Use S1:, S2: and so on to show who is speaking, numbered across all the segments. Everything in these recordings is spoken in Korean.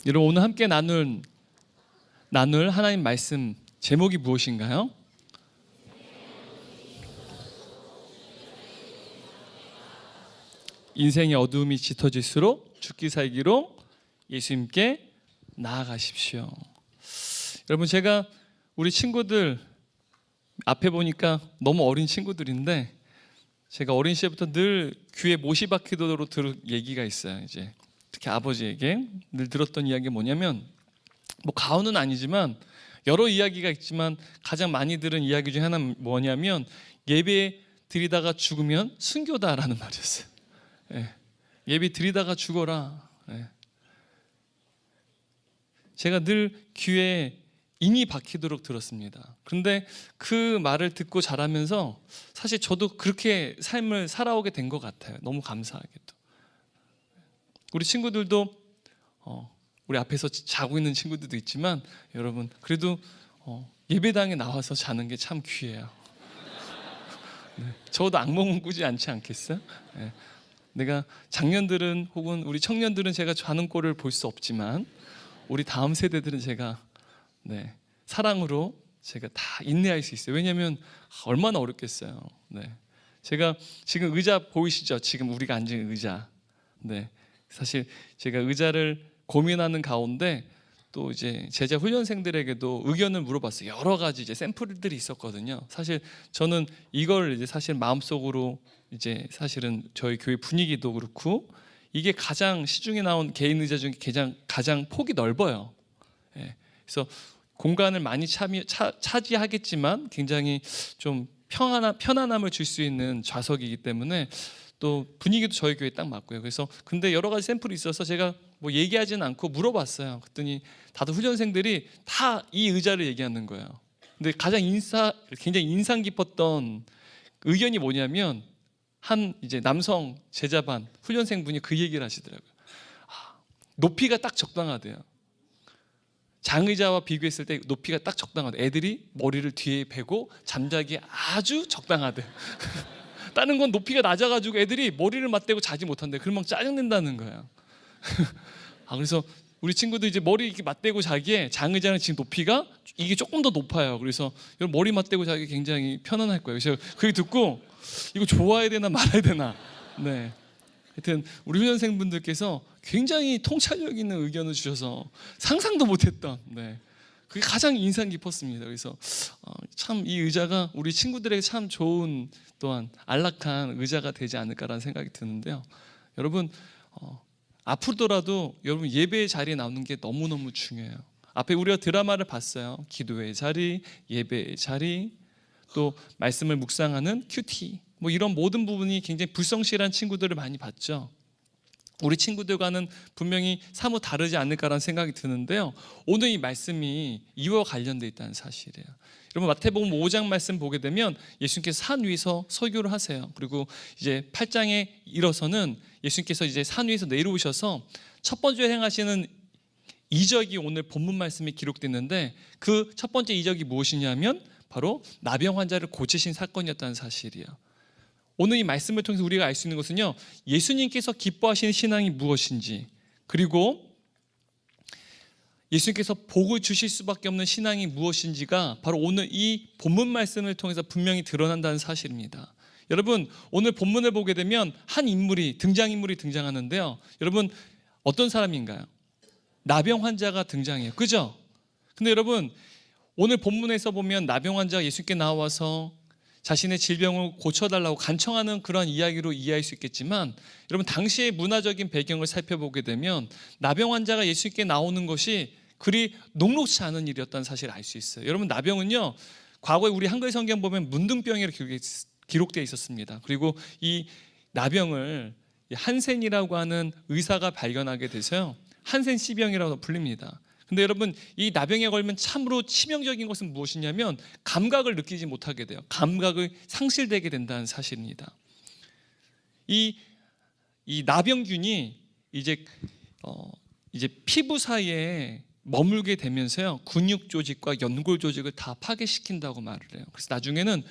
S1: 여러분, 오늘 함께 나눌 하나님 말씀 제목이 무엇인가요? 인생의 어두움이 짙어질수록 죽기 살기로 예수님께 나아가십시오. 여러분, 제가 우리 친구들 앞에 보니까 너무 어린 친구들인데, 제가 어린 시절부터 늘 귀에 못이 박히도록 들은 얘기가 있어요. 이제 특히 아버지에게 늘 들었던 이야기가 뭐냐면, 뭐 가훈은 아니지만 여러 이야기가 있지만 가장 많이 들은 이야기 중에 하나는 뭐냐면, 예배 드리다가 죽으면 순교다라는 말이었어요. 예배 드리다가 죽어라. 제가 늘 귀에 인이 박히도록 들었습니다. 그런데 그 말을 듣고 자라면서 사실 저도 그렇게 삶을 살아오게 된 것 같아요. 너무 감사하게도. 우리 친구들도 우리 앞에서 자고 있는 친구들도 있지만, 여러분 그래도 예배당에 나와서 자는 게 참 귀해요. 적어도 악몽은 꾸지 않지 않겠어요? 내가 장년들은 혹은 우리 청년들은 제가 자는 꼴을 볼 수 없지만, 우리 다음 세대들은 제가 사랑으로 제가 다 인내할 수 있어요. 왜냐하면 얼마나 어렵겠어요. 제가 지금 의자 보이시죠? 지금 우리가 앉은 의자. 사실 제가 의자를 고민하는 가운데 또 이제 제자 훈련생들에게도 의견을 물어봤어요. 여러 가지 이제 샘플들이 있었거든요. 사실 저는 이걸 이제 사실 마음속으로 이제 사실은 저희 교회 분위기도 그렇고, 이게 가장 시중에 나온 개인 의자 중에 가장 폭이 넓어요. 그래서 공간을 많이 차지하겠지만 굉장히 좀 편안함을 줄 수 있는 좌석이기 때문에 또 분위기도 저희 교회에 딱 맞고요. 그래서 근데 여러 가지 샘플이 있어서 제가 뭐 얘기하지는 않고 물어봤어요. 그랬더니 다들 훈련생들이 다 이 의자를 얘기하는 거예요. 근데 굉장히 인상 깊었던 의견이 뭐냐면, 한 이제 남성 제자반 훈련생분이 그 얘기를 하시더라고요. 높이가 딱 적당하대요. 장의자와 비교했을 때 높이가 딱 적당하대. 애들이 머리를 뒤에 베고 잠자기에 아주 적당하대. 다른 건 높이가 낮아가지고 애들이 머리를 맞대고 자지 못한대. 그러면 막 짜증낸다는 거예요. 그래서 우리 친구도 이제 머리 이렇게 맞대고 자기에, 장의자는 지금 높이가 이게 조금 더 높아요. 그래서 머리 맞대고 자기 굉장히 편안할 거예요. 그래서 그게 듣고 이거 좋아해야 되나 말아야 되나. 하여튼 우리 훈련생분들께서 굉장히 통찰력 있는 의견을 주셔서 상상도 못했던 그게 가장 인상 깊었습니다. 그래서 참 이 의자가 우리 친구들에게 참 좋은, 또한 안락한 의자가 되지 않을까라는 생각이 드는데요. 여러분 앞으로라도 여러분 예배의 자리에 나오는 게 너무너무 중요해요. 앞에 우리가 드라마를 봤어요. 기도의 자리, 예배의 자리, 또 말씀을 묵상하는 큐티, 뭐 이런 모든 부분이 굉장히 불성실한 친구들을 많이 봤죠. 우리 친구들과는 분명히 사뭇 다르지 않을까라는 생각이 드는데요. 오늘 이 말씀이 이와 관련되어 있다는 사실이에요. 여러분 마태복음 5장 말씀 보게 되면 예수님께서 산 위에서 설교를 하세요. 그리고 이제 8장에 이뤄서는 예수님께서 이제 산 위에서 내려오셔서 첫 번째 행하시는 이적이 오늘 본문 말씀에 기록됐는데, 그 첫 번째 이적이 무엇이냐면 바로 나병 환자를 고치신 사건이었다는 사실이에요. 오늘 이 말씀을 통해서 우리가 알 수 있는 것은요, 예수님께서 기뻐하시는 신앙이 무엇인지, 그리고 예수님께서 복을 주실 수밖에 없는 신앙이 무엇인지가 바로 오늘 이 본문 말씀을 통해서 분명히 드러난다는 사실입니다. 여러분 오늘 본문을 보게 되면 한 등장인물이 등장하는데요. 여러분 어떤 사람인가요? 나병 환자가 등장해요. 그죠? 근데 여러분 오늘 본문에서 보면 나병 환자가 예수님께 나와서 자신의 질병을 고쳐달라고 간청하는 그런 이야기로 이해할 수 있겠지만, 여러분 당시의 문화적인 배경을 살펴보게 되면 나병 환자가 예수님께 나오는 것이 그리 녹록지 않은 일이었다는 사실을 알 수 있어요. 여러분 나병은요, 과거에 우리 한글 성경 보면 문둥병이라고 기록되어 있었습니다. 그리고 이 나병을 한센이라고 하는 의사가 발견하게 돼서요, 한센시병이라고 불립니다. 근데 여러분 이 나병에 걸리면 참으로 치명적인 것은 무엇이냐면 감각을 느끼지 못하게 돼요. 감각을 상실되게 된다는 사실입니다. 이 나병균이 이제 피부 사이에 머물게 되면서요, 근육 조직과 연골 조직을 다 파괴시킨다고 말을 해요. 그래서 나중에는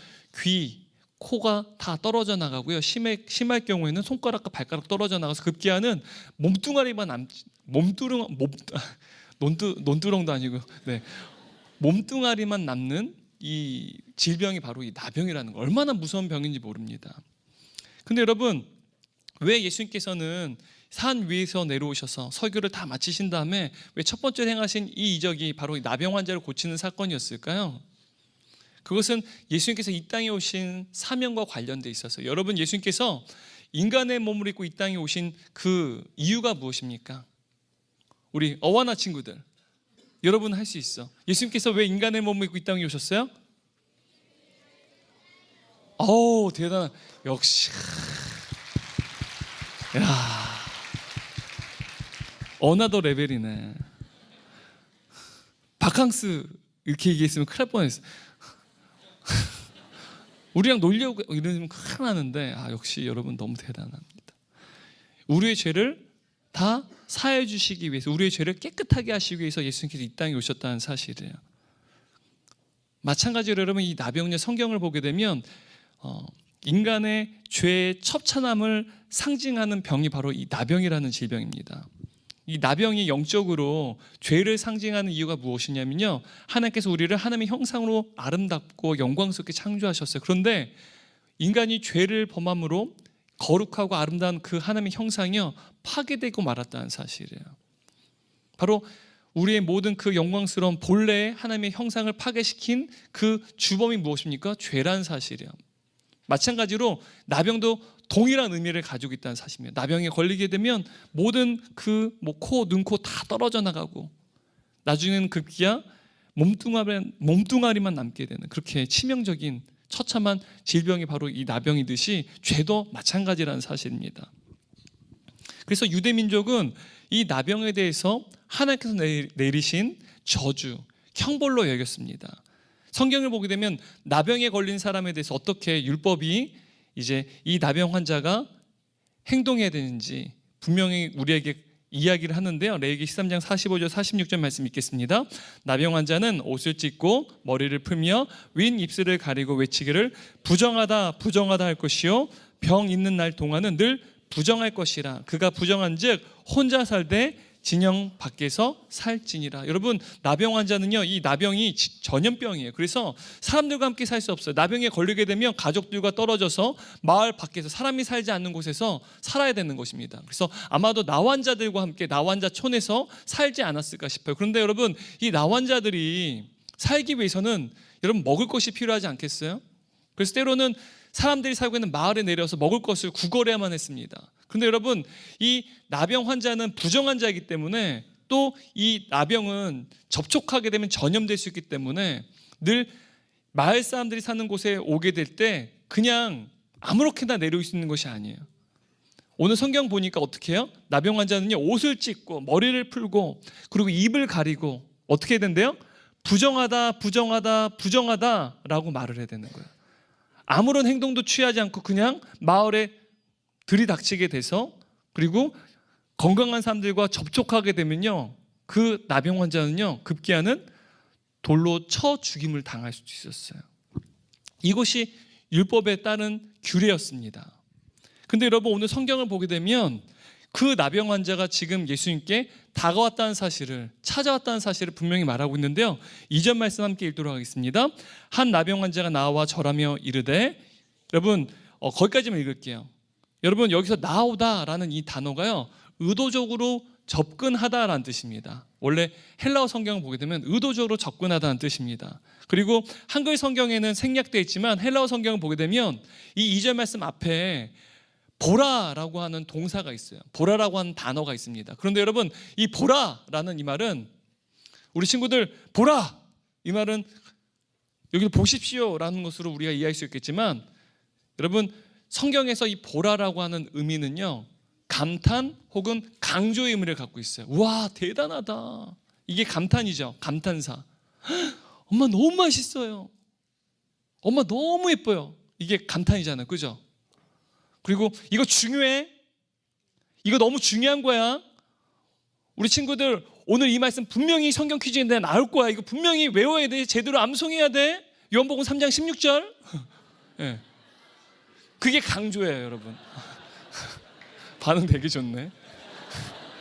S1: 귀, 코가 다 떨어져 나가고요. 심할 경우에는 손가락과 발가락 떨어져 나가서 급기야는 몸뚱아리만 논두렁도 아니고 몸뚱아리만 남는 이 질병이 바로 이 나병이라는 거, 얼마나 무서운 병인지 모릅니다. 근데 여러분, 왜 예수님께서는 산 위에서 내려오셔서 설교를 다 마치신 다음에 왜 첫 번째 행하신 이 이적이 바로 이 나병 환자를 고치는 사건이었을까요? 그것은 예수님께서 이 땅에 오신 사명과 관련돼 있어서, 여러분, 예수님께서 인간의 몸을 입고 이 땅에 오신 그 이유가 무엇입니까? 우리 어와나 친구들, 여러분 할 수 있어. 예수님께서 왜 인간의 몸을 입고 이 땅에 오셨어요? 어우, 대단한, 역시. 야, 어나더 레벨이네. 바캉스 이렇게 얘기했으면 큰일 날 뻔했어. 우리랑 놀려고 이러면 큰일 나는데, 역시 여러분 너무 대단합니다. 우리의 죄를 다 사해 주시기 위해서, 우리의 죄를 깨끗하게 하시기 위해서 예수님께서 이 땅에 오셨다는 사실이에요. 마찬가지로 여러분, 이 나병녀 성경을 보게 되면 인간의 죄의 첩찬함을 상징하는 병이 바로 이 나병이라는 질병입니다. 이 나병이 영적으로 죄를 상징하는 이유가 무엇이냐면요, 하나님께서 우리를 하나님의 형상으로 아름답고 영광스럽게 창조하셨어요. 그런데 인간이 죄를 범함으로 거룩하고 아름다운 그 하나님의 형상이요 파괴되고 말았다는 사실이에요. 바로 우리의 모든 그 영광스러운 본래의 하나님의 형상을 파괴시킨 그 주범이 무엇입니까? 죄란 사실이에요. 마찬가지로 나병도 동일한 의미를 가지고 있다는 사실입니다. 나병에 걸리게 되면 모든 그 코, 눈, 코 다 떨어져 나가고 나중에는 급기야 몸뚱아리만 남게 되는, 그렇게 치명적인 처참한 질병이 바로 이 나병이듯이 죄도 마찬가지라는 사실입니다. 그래서 유대민족은 이 나병에 대해서 하나님께서 내리신 저주, 형벌로 여겼습니다. 성경을 보게 되면 나병에 걸린 사람에 대해서 어떻게 율법이 이제 이 나병 환자가 행동해야 되는지 분명히 우리에게 이야기를 하는데요. 레위기 13장 45절 46절 말씀 읽겠습니다. 나병 환자는 옷을 찢고 머리를 풀며 윈 입술을 가리고 외치기를 부정하다 부정하다 할 것이요 병 있는 날 동안은 늘 부정할 것이라. 그가 부정한즉 혼자 살되 진영 밖에서 살지니라. 여러분, 나병 환자는요, 이 나병이 전염병이에요. 그래서 사람들과 함께 살 수 없어요. 나병에 걸리게 되면 가족들과 떨어져서 마을 밖에서 사람이 살지 않는 곳에서 살아야 되는 것입니다. 그래서 아마도 나환자들과 함께 나환자촌에서 살지 않았을까 싶어요. 그런데 여러분, 이 나환자들이 살기 위해서는 여러분 먹을 것이 필요하지 않겠어요? 그래서 때로는 사람들이 살고 있는 마을에 내려서 먹을 것을 구걸해야만 했습니다. 그런데 여러분, 이 나병 환자는 부정한 자이기 때문에, 또 이 나병은 접촉하게 되면 전염될 수 있기 때문에 늘 마을 사람들이 사는 곳에 오게 될 때 그냥 아무렇게나 내려올 수 있는 것이 아니에요. 오늘 성경 보니까 어떻게 해요? 나병 환자는요, 옷을 찢고 머리를 풀고 그리고 입을 가리고 어떻게 해야 된대요? 부정하다 부정하다 부정하다 라고 말을 해야 되는 거예요. 아무런 행동도 취하지 않고 그냥 마을에 들이닥치게 돼서, 그리고 건강한 사람들과 접촉하게 되면요, 그 나병 환자는요 급기야는 돌로 쳐 죽임을 당할 수도 있었어요. 이것이 율법에 따른 규례였습니다. 근데 여러분, 오늘 성경을 보게 되면 그 나병 환자가 지금 예수님께 다가왔다는 사실을, 찾아왔다는 사실을 분명히 말하고 있는데요. 2절 말씀 함께 읽도록 하겠습니다. 한 나병 환자가 나와 절하며 이르되, 여러분 거기까지만 읽을게요. 여러분, 여기서 나오다라는 이 단어가요, 의도적으로 접근하다라는 뜻입니다. 원래 헬라어 성경을 보게 되면 의도적으로 접근하다는 뜻입니다. 그리고 한글 성경에는 생략되어 있지만 헬라어 성경을 보게 되면 이 2절 말씀 앞에 보라라고 하는 동사가 있어요. 보라라고 하는 단어가 있습니다. 그런데 여러분, 이 보라라는 이 말은, 우리 친구들 보라, 이 말은 여기를 보십시오라는 것으로 우리가 이해할 수 있겠지만, 여러분, 성경에서 이 보라라고 하는 의미는요, 감탄 혹은 강조의 의미를 갖고 있어요. 와, 대단하다. 이게 감탄이죠. 감탄사. 엄마 너무 맛있어요. 엄마 너무 예뻐요. 이게 감탄이잖아요. 그죠? 그리고 이거 중요해. 이거 너무 중요한 거야. 우리 친구들, 오늘 이 말씀 분명히 성경 퀴즈인데 나올 거야. 이거 분명히 외워야 돼. 제대로 암송해야 돼. 요한복음 3장 16절. 네. 그게 강조예요, 여러분. 반응 되게 좋네.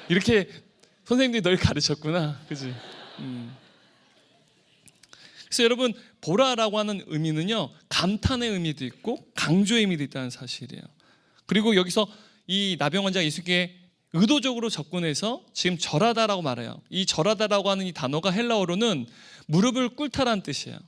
S1: 이렇게 선생님들이 널 가르쳤구나, 그지? 그래서 여러분, 보라라고 하는 의미는요, 감탄의 의미도 있고 강조의 의미도 있다는 사실이에요. 그리고 여기서 이 나병 환자가 예수님께 의도적으로 접근해서 지금 절하다라고 말해요. 이 절하다라고 하는 이 단어가 헬라어로는 무릎을 꿇다라는 뜻이에요.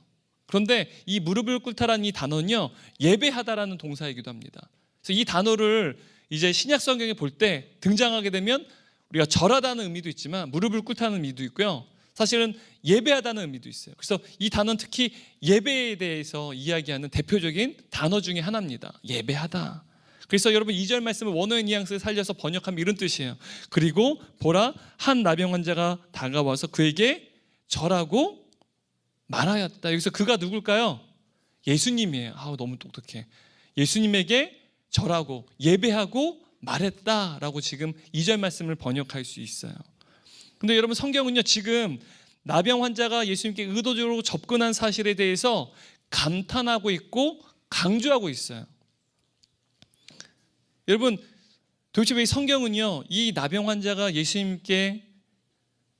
S1: 그런데 이 무릎을 꿇다라는 이 단어는요, 예배하다라는 동사이기도 합니다. 그래서 이 단어를 이제 신약 성경에 볼 때 등장하게 되면 우리가 절하다는 의미도 있지만 무릎을 꿇다는 의미도 있고요, 사실은 예배하다는 의미도 있어요. 그래서 이 단어는 특히 예배에 대해서 이야기하는 대표적인 단어 중에 하나입니다. 예배하다. 그래서 여러분 2절 말씀을 원어의 뉘앙스를 살려서 번역하면 이런 뜻이에요. 그리고 보라, 한 나병 환자가 다가와서 그에게 절하고 말하였다. 여기서 그가 누굴까요? 예수님이에요. 아우, 너무 똑똑해. 예수님에게 절하고 예배하고 말했다라고 지금 2절 말씀을 번역할 수 있어요. 근데 여러분, 성경은요, 지금 나병 환자가 예수님께 의도적으로 접근한 사실에 대해서 감탄하고 있고 강조하고 있어요. 여러분, 도대체 왜 성경은요, 이 나병 환자가 예수님께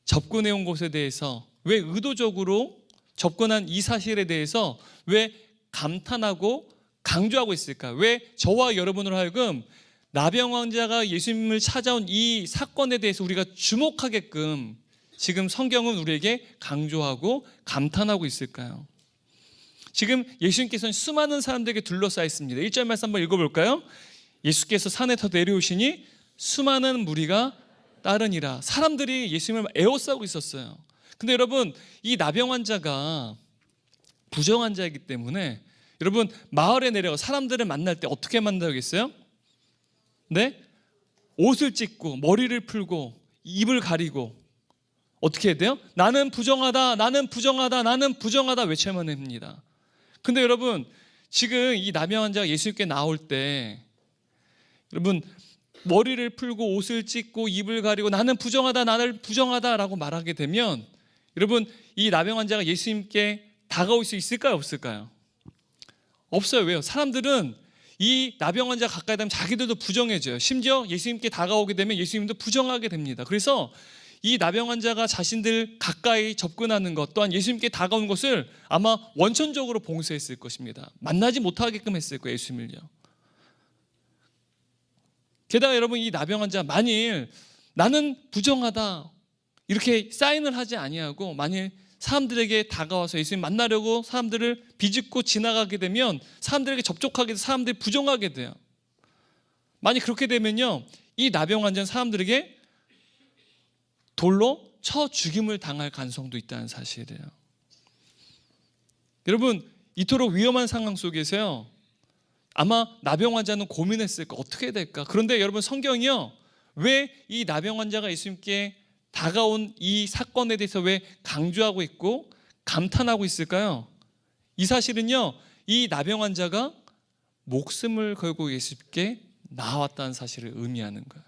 S1: 접근해 온 것에 대해서 왜 의도적으로 접근한 이 사실에 대해서 왜 감탄하고 강조하고 있을까? 왜 저와 여러분으로 하여금 나병 환자가 예수님을 찾아온 이 사건에 대해서 우리가 주목하게끔 지금 성경은 우리에게 강조하고 감탄하고 있을까요? 지금 예수님께서는 수많은 사람들에게 둘러싸여 있습니다. 1절 말씀 한번 읽어볼까요? 예수께서 산에서 내려오시니 수많은 무리가 따르니라. 사람들이 예수님을 에워싸고 있었어요. 근데 여러분, 이 나병 환자가 부정 환자이기 때문에 여러분, 마을에 내려가 사람들을 만날 때 어떻게 만나겠어요? 네? 옷을 찢고 머리를 풀고 입을 가리고 어떻게 해야 돼요? 나는 부정하다, 나는 부정하다, 나는 부정하다 외쳐야만 합니다. 근데 여러분, 지금 이 나병 환자가 예수님께 나올 때 여러분, 머리를 풀고 옷을 찢고 입을 가리고 나는 부정하다, 나를 부정하다라고 말하게 되면 여러분, 이 나병 환자가 예수님께 다가올 수 있을까요, 없을까요? 없어요. 왜요? 사람들은 이 나병 환자 가까이 되면 자기들도 부정해져요. 심지어 예수님께 다가오게 되면 예수님도 부정하게 됩니다. 그래서 이 나병 환자가 자신들 가까이 접근하는 것 또한 예수님께 다가온 것을 아마 원천적으로 봉쇄했을 것입니다. 만나지 못하게끔 했을 거예요, 예수님을요. 게다가 여러분, 이 나병 환자 만일 나는 부정하다 이렇게 사인을 하지 아니하고 만일 사람들에게 다가와서 예수님 만나려고 사람들을 비집고 지나가게 되면 사람들에게 접촉하게 돼서 사람들이 부정하게 돼요. 만약 그렇게 되면요, 이 나병 환자는 사람들에게 돌로 쳐 죽임을 당할 가능성도 있다는 사실이에요. 여러분, 이토록 위험한 상황 속에서요, 아마 나병 환자는 고민했을 거 어떻게 해야 될까? 그런데 여러분, 성경이요, 왜 이 나병 환자가 예수님께 다가온 이 사건에 대해서 왜 강조하고 있고 감탄하고 있을까요? 이 사실은요, 이 나병 환자가 목숨을 걸고 예수님께 나왔다는 사실을 의미하는 거예요.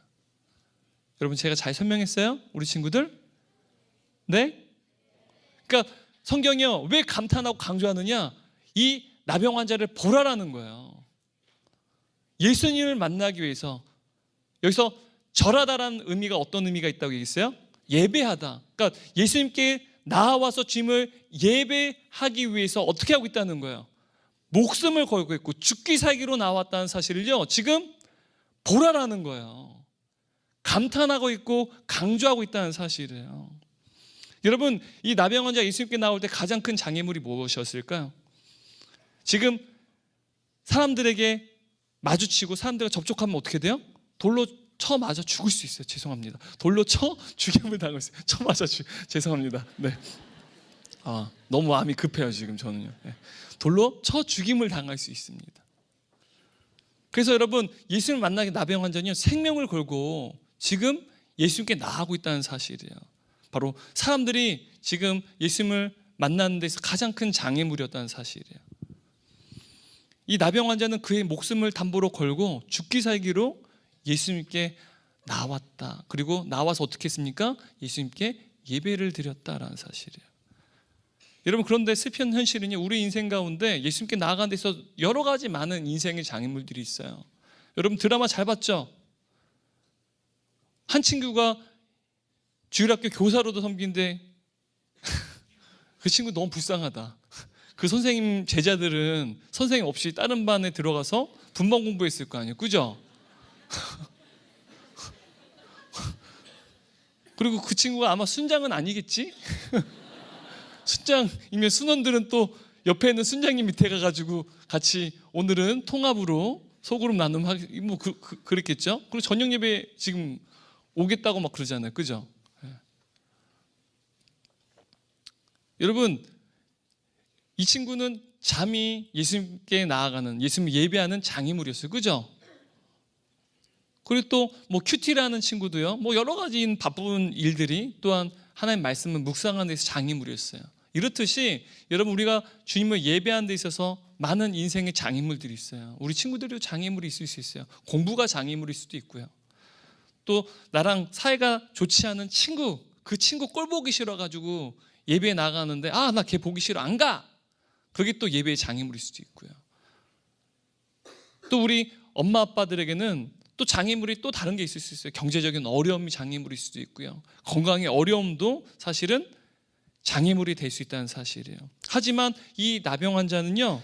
S1: 여러분, 제가 잘 설명했어요? 우리 친구들? 네? 그러니까 성경이요, 왜 감탄하고 강조하느냐? 이 나병 환자를 보라라는 거예요. 예수님을 만나기 위해서. 여기서 절하다라는 의미가 어떤 의미가 있다고 얘기했어요? 예배하다. 그러니까 예수님께 나와서 주님을 예배하기 위해서 어떻게 하고 있다는 거예요? 목숨을 걸고 있고 죽기 살기로 나왔다는 사실을요, 지금 보라라는 거예요. 감탄하고 있고 강조하고 있다는 사실이에요. 여러분, 이 나병 환자 예수님께 나올 때 가장 큰 장애물이 무엇이었을까요? 지금 사람들에게 마주치고 사람들과 접촉하면 어떻게 돼요? 돌로 쳐 맞아 죽을 수 있어요. 죄송합니다. 돌로 쳐 죽임을 당할 수 있어요. 쳐 맞아 죄송합니다. 네. 너무 마음이 급해요 지금 저는요. 네. 돌로 쳐 죽임을 당할 수 있습니다. 그래서 여러분, 예수님을 만나게 나병 환자는요, 생명을 걸고 지금 예수님께 나아가고 있다는 사실이에요. 바로 사람들이 지금 예수님을 만나는 데서 가장 큰 장애물이었다는 사실이에요. 이 나병 환자는 그의 목숨을 담보로 걸고 죽기 살기로 예수님께 나왔다. 그리고 나와서 어떻게 했습니까? 예수님께 예배를 드렸다라는 사실이에요. 여러분, 그런데 슬픈 현실은요, 우리 인생 가운데 예수님께 나아가는 데 있어서 여러 가지 많은 인생의 장애물들이 있어요. 여러분, 드라마 잘 봤죠? 한 친구가 주일학교 교사로도 섬기는데 그 친구 너무 불쌍하다. 그 선생님 제자들은 선생님 없이 다른 반에 들어가서 분반 공부했을 거 아니에요, 그죠? 그리고 그 친구가 아마 순장은 아니겠지? 순장이면 순원들은 또 옆에 있는 순장님 밑에 가가지고 같이 오늘은 통합으로 소그룹 나눔하기, 뭐 그랬겠죠? 그리고 저녁 예배 지금 오겠다고 막 그러잖아요, 그죠? 네. 여러분, 이 친구는 잠이 예수님께 나아가는, 예수님 예배하는 장애물이었어요, 그죠? 그리고 또 뭐 큐티라는 친구도요, 뭐 여러 가지 바쁜 일들이 또한 하나님 말씀을 묵상하는 데서 장애물이었어요. 이렇듯이 여러분, 우리가 주님을 예배하는 데 있어서 많은 인생의 장애물들이 있어요. 우리 친구들도 장애물이 있을 수 있어요. 공부가 장애물일 수도 있고요. 또 나랑 사이가 좋지 않은 친구, 그 친구 꼴 보기 싫어가지고 예배에 나가는데 나 걔 보기 싫어, 안 가. 그게 또 예배의 장애물일 수도 있고요. 또 우리 엄마 아빠들에게는 또 장애물이 또 다른 게 있을 수 있어요. 경제적인 어려움이 장애물일 수도 있고요. 건강의 어려움도 사실은 장애물이 될 수 있다는 사실이에요. 하지만 이 나병 환자는요,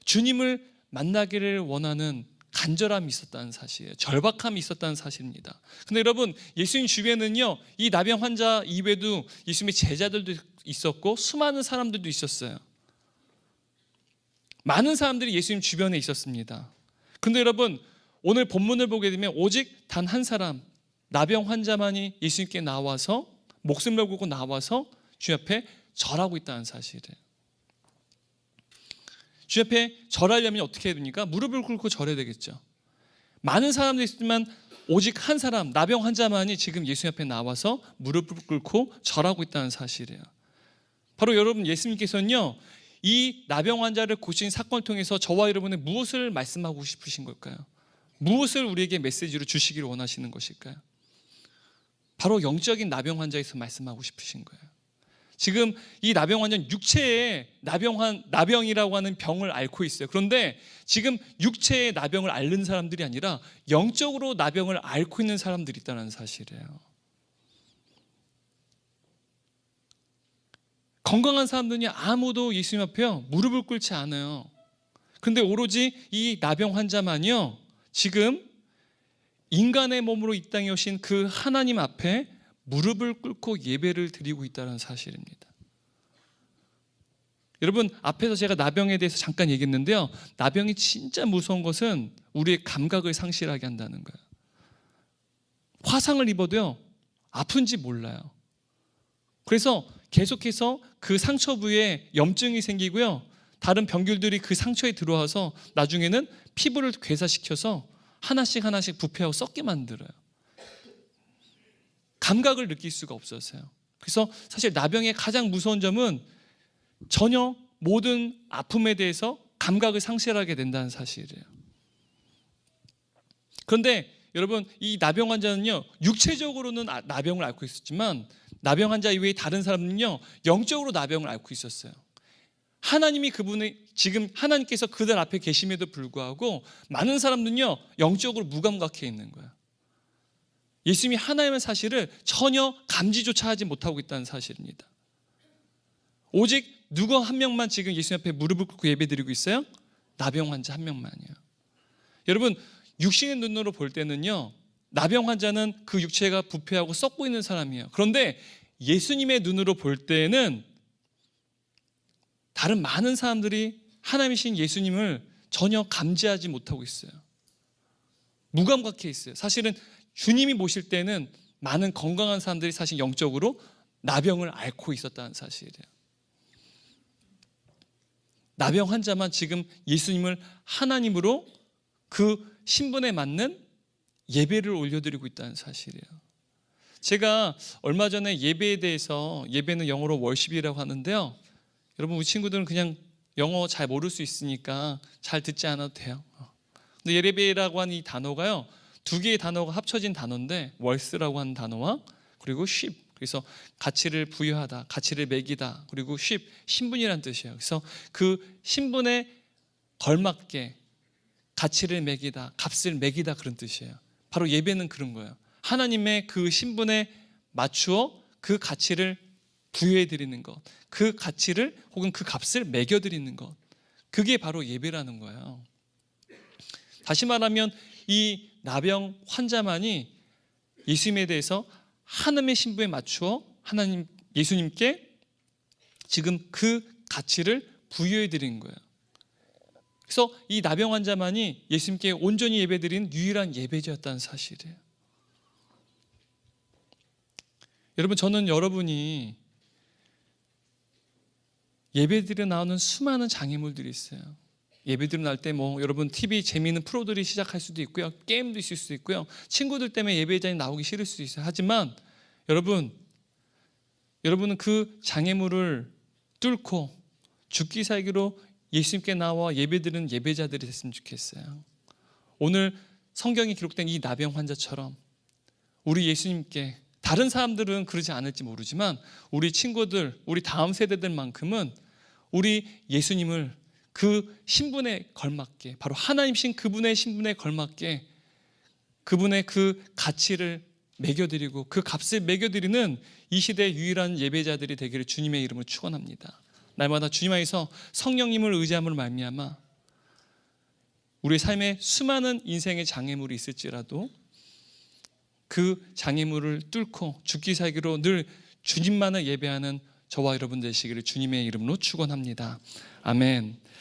S1: 주님을 만나기를 원하는 간절함이 있었다는 사실이에요. 절박함이 있었다는 사실입니다. 근데 여러분, 예수님 주변에는요, 이 나병 환자 이외에도 예수님의 제자들도 있었고 수많은 사람들도 있었어요. 많은 사람들이 예수님 주변에 있었습니다. 근데 여러분, 오늘 본문을 보게 되면 오직 단 한 사람, 나병 환자만이 예수님께 나와서 목숨을 걸고 나와서 주 앞에 절하고 있다는 사실이에요. 주 앞에 절하려면 어떻게 해야 됩니까? 무릎을 꿇고 절해야 되겠죠. 많은 사람들이 있지만 오직 한 사람, 나병 환자만이 지금 예수님 앞에 나와서 무릎을 꿇고 절하고 있다는 사실이에요. 바로 여러분, 예수님께서는요, 이 나병 환자를 고친 사건을 통해서 저와 여러분의 무엇을 말씀하고 싶으신 걸까요? 무엇을 우리에게 메시지로 주시기를 원하시는 것일까요? 바로 영적인 나병 환자에서 말씀하고 싶으신 거예요. 지금 이 나병 환자는 육체에 나병이라고 하는 병을 앓고 있어요. 그런데 지금 육체의 나병을 앓는 사람들이 아니라 영적으로 나병을 앓고 있는 사람들이 있다는 사실이에요. 건강한 사람들이 아무도 예수님 앞에요, 무릎을 꿇지 않아요. 그런데 오로지 이 나병 환자만이요, 지금 인간의 몸으로 이 땅에 오신 그 하나님 앞에 무릎을 꿇고 예배를 드리고 있다는 사실입니다. 여러분, 앞에서 제가 나병에 대해서 잠깐 얘기했는데요, 나병이 진짜 무서운 것은 우리의 감각을 상실하게 한다는 거예요. 화상을 입어도요, 아픈지 몰라요. 그래서 계속해서 그 상처 부위에 염증이 생기고요, 다른 병균들이 그 상처에 들어와서 나중에는 피부를 괴사시켜서 하나씩 부패하고 썩게 만들어요. 감각을 느낄 수가 없어서요. 그래서 사실 나병의 가장 무서운 점은 전혀 모든 아픔에 대해서 감각을 상실하게 된다는 사실이에요. 그런데 여러분, 이 나병 환자는요, 육체적으로는 나병을 앓고 있었지만 나병 환자 이외에 다른 사람은요, 영적으로 나병을 앓고 있었어요. 하나님이 지금 하나님께서 그들 앞에 계심에도 불구하고 많은 사람들은요, 영적으로 무감각해 있는 거예요. 예수님이 하나님의 사실을 전혀 감지조차 하지 못하고 있다는 사실입니다. 오직 누구 한 명만 지금 예수님 앞에 무릎을 꿇고 예배드리고 있어요? 나병 환자 한 명만이에요. 여러분, 육신의 눈으로 볼 때는요, 나병 환자는 그 육체가 부패하고 썩고 있는 사람이에요. 그런데 예수님의 눈으로 볼 때는 다른 많은 사람들이 하나님이신 예수님을 전혀 감지하지 못하고 있어요. 무감각해 있어요. 사실은 주님이 보실 때는 많은 건강한 사람들이 사실 영적으로 나병을 앓고 있었다는 사실이에요. 나병 환자만 지금 예수님을 하나님으로 그 신분에 맞는 예배를 올려드리고 있다는 사실이에요. 제가 얼마 전에 예배에 대해서, 예배는 영어로 월십이라고 하는데요, 여러분, 우리 친구들은 그냥 영어 잘 모를 수 있으니까 잘 듣지 않아도 돼요. 근데 예배라고 하는 이 단어가요, 두 개의 단어가 합쳐진 단어인데, 월스라고 하는 단어와 그리고 쉽, 그래서 가치를 부여하다, 가치를 매기다, 그리고 신분이란 뜻이에요. 그래서 그 신분에 걸맞게 가치를 매기다, 값을 매기다, 그런 뜻이에요. 바로 예배는 그런 거예요. 하나님의 그 신분에 맞추어 그 가치를 부여해 드리는 것, 그 가치를 혹은 그 값을 매겨 드리는 것, 그게 바로 예배라는 거예요. 다시 말하면 이 나병 환자만이 예수님에 대해서 하나님의 신분에 맞추어 하나님 예수님께 지금 그 가치를 부여해 드린 거예요. 그래서 이 나병 환자만이 예수님께 온전히 예배드린 유일한 예배자였다는 사실이에요. 여러분, 저는 여러분이 예배드려 나오는 수많은 장애물들이 있어요. 예배드려 나올 때 여러분 TV 재미있는 프로들이 시작할 수도 있고요, 게임도 있을 수도 있고요, 친구들 때문에 예배자에 나오기 싫을 수도 있어요. 하지만 여러분은 그 장애물을 뚫고 죽기 살기로 예수님께 나와 예배드리는 예배자들이 됐으면 좋겠어요. 오늘 성경에 기록된 이 나병 환자처럼 우리 예수님께, 다른 사람들은 그러지 않을지 모르지만 우리 친구들, 우리 다음 세대들만큼은 우리 예수님을 그 신분에 걸맞게, 바로 하나님신 그분의 신분에 걸맞게 그분의 그 가치를 매겨드리고 그 값을 매겨드리는 이 시대의 유일한 예배자들이 되기를 주님의 이름으로 축원합니다. 날마다 주님 안에서 성령님을 의지함으로 말미암아 우리 삶에 수많은 인생의 장애물이 있을지라도 그 장애물을 뚫고 죽기 살기로 늘 주님만을 예배하는 저와 여러분 되시기를 주님의 이름으로 축원합니다. 아멘.